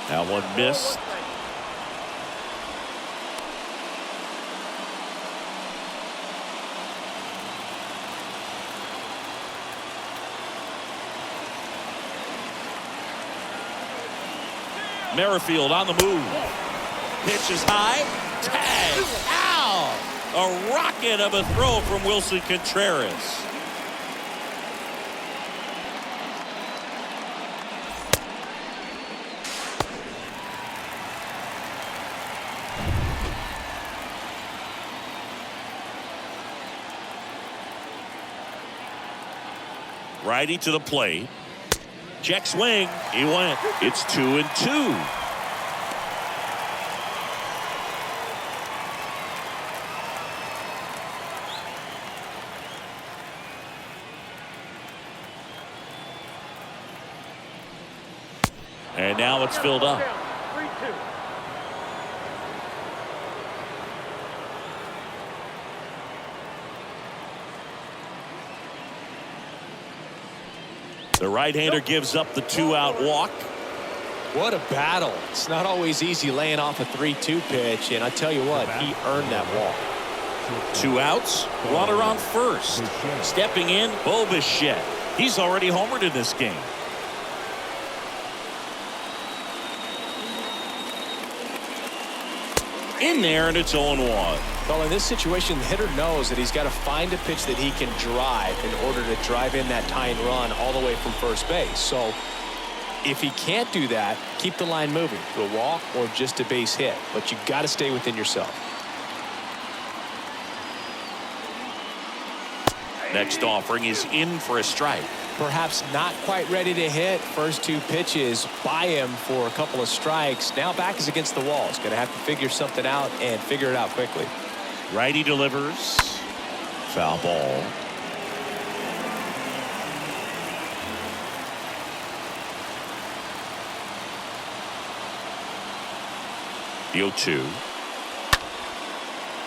That one missed. Merrifield on the move. Pitch is high. Tag. Ow! A rocket of a throw from Wilson Contreras. Righty to the plate. Check swing. He went. It's 2-2. And now it's filled up. 3-2. The right-hander gives up the 2-out walk. What a battle. It's not always easy laying off a 3-2 pitch, and I tell you what, he earned that walk. 2 outs, runner on first. Stepping in, Bo Bichette. He's already homered in this game. In there, and it's 0-1. Well, in this situation, the hitter knows that he's got to find a pitch that he can drive in order to drive in that tying run all the way from first base. So if he can't do that, keep the line moving to a walk or just a base hit. But you've got to stay within yourself. Next offering is in for a strike. Perhaps not quite ready to hit. First 2 pitches by him for a couple of strikes. Now back is against the wall. He's going to have to figure something out and figure it out quickly. Righty delivers. Foul ball. The 0-2.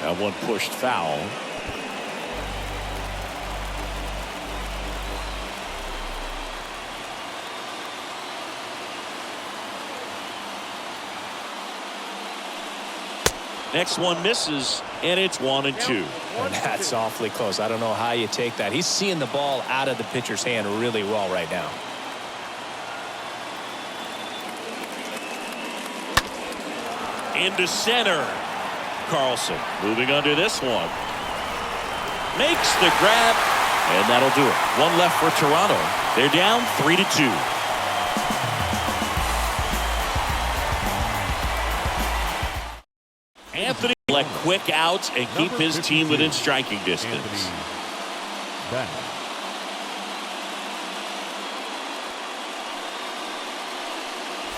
That one pushed foul. Next one misses, and it's 1-2. And that's awfully close. I don't know how you take that. He's seeing the ball out of the pitcher's hand really well right now. Into center. Carlson moving under this one. Makes the grab, and that'll do it. One left for Toronto. They're down 3-2. Anthony let quick outs and keep his team within striking distance.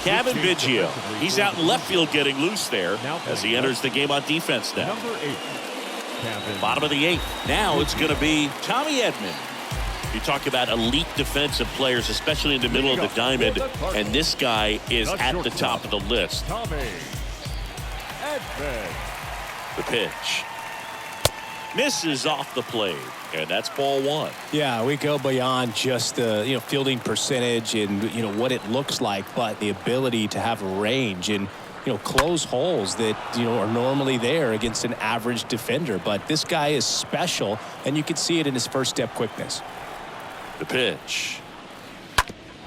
Kevin Biggio, he's out in left field getting loose there as he enters the game on defense now. Bottom of the 8th. Now it's going to be Tommy Edman. You talk about elite defensive players, especially in the middle of the diamond, and this guy is at the top of the list. The pitch misses off the plate, and that's ball 1. Yeah, we go beyond just the fielding percentage and what it looks like, but the ability to have range and close holes that are normally there against an average defender. But this guy is special, and you can see it in his first step quickness. The pitch,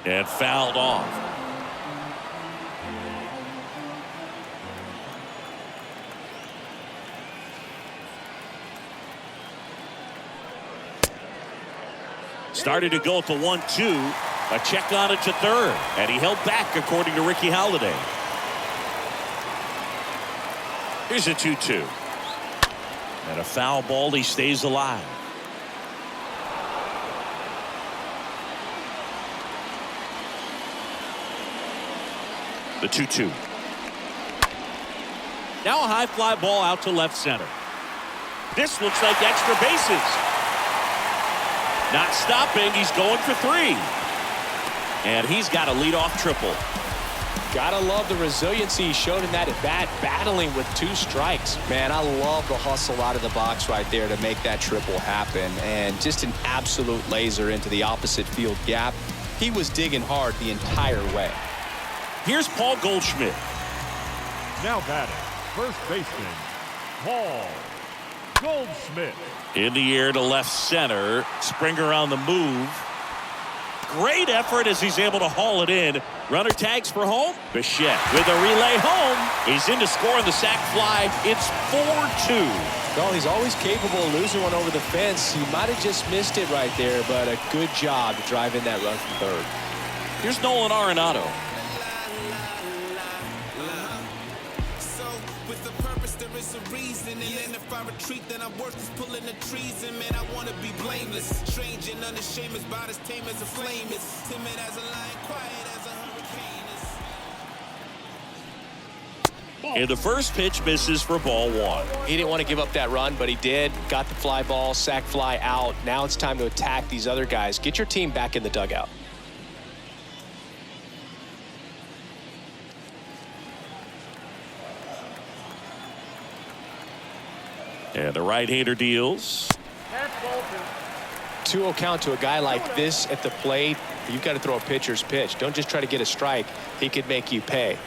and fouled off. Started to go at the 1-2. A check on it to third, and he held back according to Ricky Halladay. Here's a 2-2. And a foul ball. He stays alive. The 2-2. Now a high fly ball out to left center. This looks like extra bases. Not stopping. He's going for 3. And he's got a leadoff triple. Gotta love the resiliency he showed in that at bat, battling with 2 strikes. Man, I love the hustle out of the box right there to make that triple happen. And just an absolute laser into the opposite field gap. He was digging hard the entire way. Here's Paul Goldschmidt. Now batting, first baseman, Paul Goldschmidt. In the air to left center. Springer on the move. Great effort as he's able to haul it in. Runner tags for home. Bichette with a relay home. He's in to score on the sac fly. It's 4-2. Well, he's always capable of losing one over the fence. He might have just missed it right there, but a good job to drive in that run from third. Here's Nolan Arenado. It's a reason, and then if I retreat, then I'm worth just pulling the trees. And man, I want to be blameless, strange and unashamed, as about as tame as a flame is, timid as a lion, quiet as a hurricane. And the first pitch misses for ball 1. He didn't want to give up that run, but he did. Got the fly ball, sac fly out. Now it's time to attack these other guys. Get your team back in the dugout. And the right-hander deals. 2-0 count to a guy like this at the plate, you've got to throw a pitcher's pitch. Don't just try to get a strike. He could make you pay.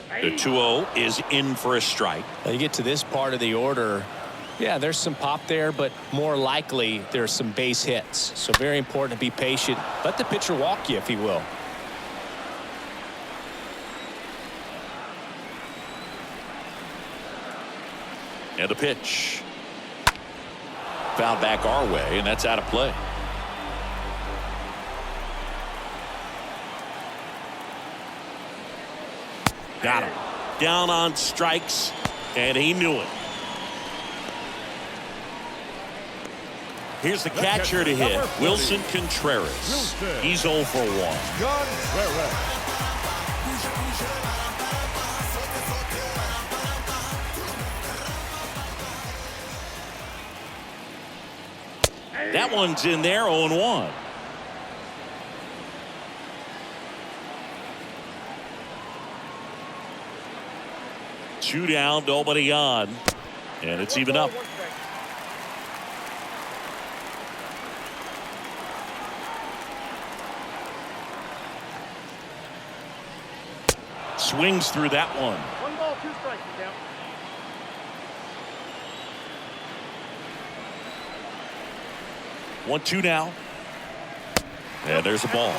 The 2-0 is in for a strike. Now you get to this part of the order. Yeah, there's some pop there, but more likely there's some base hits. So very important to be patient. Let the pitcher walk you if he will. And the pitch. Fouled back our way, and that's out of play. Got him. Down on strikes, and he knew it. Here's the catcher to hit, Wilson Contreras. He's 0 for 1. That one's in there, 0-1. Two down, nobody on, and it's even up. Swings through that one. 1 ball, 2 strikes, you count. One-two now. And there's a ball.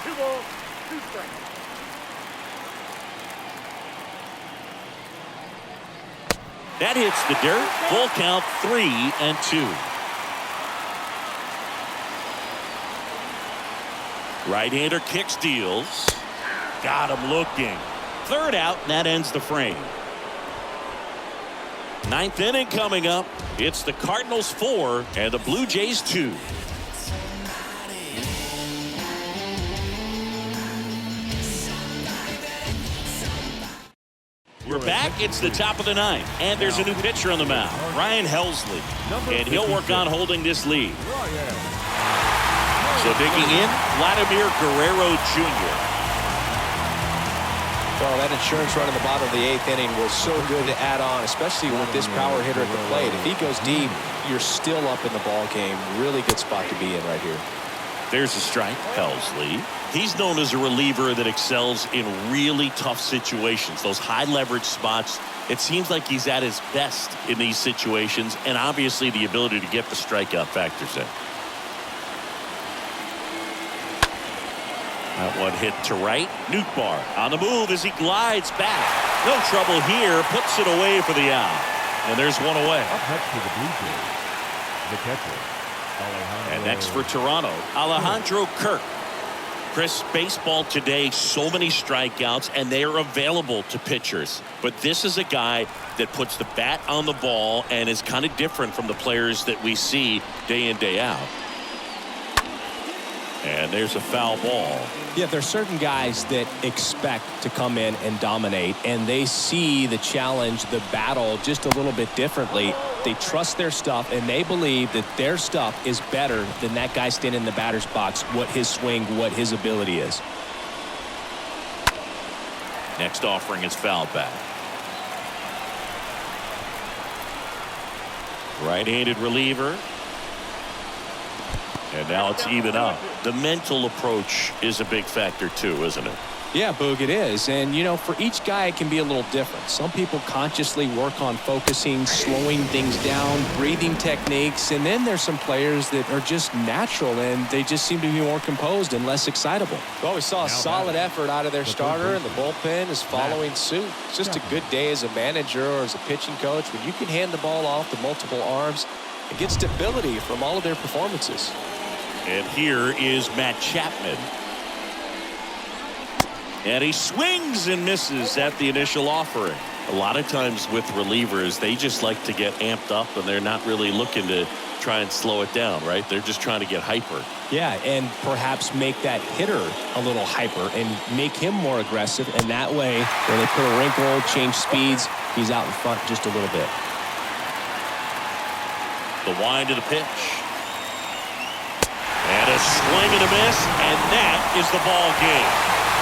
2 balls, 2 strikes. That hits the dirt. Full count, 3-2. Right-hander kicks, deals. Got him looking. Third out, and that ends the frame. Ninth inning coming up. It's the Cardinals 4 and the Blue Jays 2. We're back. It's the top of the ninth, and there's a new pitcher on the mound, Ryan Helsley, and he'll work on holding this lead. So digging in, Vladimir Guerrero Jr. Well, that insurance run in the bottom of the 8th inning was so good to add on, especially with this power hitter at the plate. If he goes deep, you're still up in the ball game. Really good spot to be in right here. There's a strike. Helsley. He's known as a reliever that excels in really tough situations, those high leverage spots. It seems like he's at his best in these situations, and obviously the ability to get the strikeout factors in. That one hit to right. Nootbaar on the move as he glides back. No trouble here. Puts it away for the out. And there's one away. Up next for the Blue Jays, the catcher, Alejandro. And next for Toronto, Alejandro Kirk. Chris, baseball today, so many strikeouts, and they are available to pitchers. But this is a guy that puts the bat on the ball and is kind of different from the players that we see day in, day out. And there's a foul ball. Yeah, there's certain guys that expect to come in and dominate, and they see the challenge, the battle just a little bit differently. They trust their stuff, and they believe that their stuff is better than that guy standing in the batter's box, what his swing, what his ability is. Next offering is fouled back. Right-handed reliever. And now it's even up. The mental approach is a big factor too, isn't it? Yeah, Boog, it is. And, you know, for each guy, it can be a little different. Some people consciously work on focusing, slowing things down, breathing techniques. And then there's some players that are just natural, and they just seem to be more composed and less excitable. Well, we saw a solid effort out of their starter, and the bullpen is following suit. It's just a good day as a manager or as a pitching coach when you can hand the ball off to multiple arms and get stability from all of their performances. And here is Matt Chapman. And he swings and misses at the initial offering. A lot of times with relievers, they just like to get amped up, and they're not really looking to try and slow it down, right? They're just trying to get hyper. Yeah, and perhaps make that hitter a little hyper and make him more aggressive. And that way, when they put a wrinkle, change speeds, he's out in front just a little bit. The wind of the pitch. And a swing and a miss, and that is the ball game.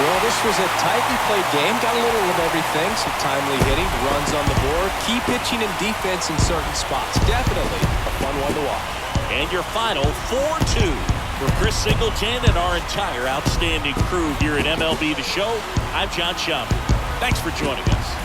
Well, this was a tightly played game. Got a little of everything. Some timely hitting, runs on the board, key pitching and defense in certain spots. Definitely a fun one to watch. And your final 4-2. For Chris Singleton and our entire outstanding crew here at MLB The Show, I'm John Schaumburg. Thanks for joining us.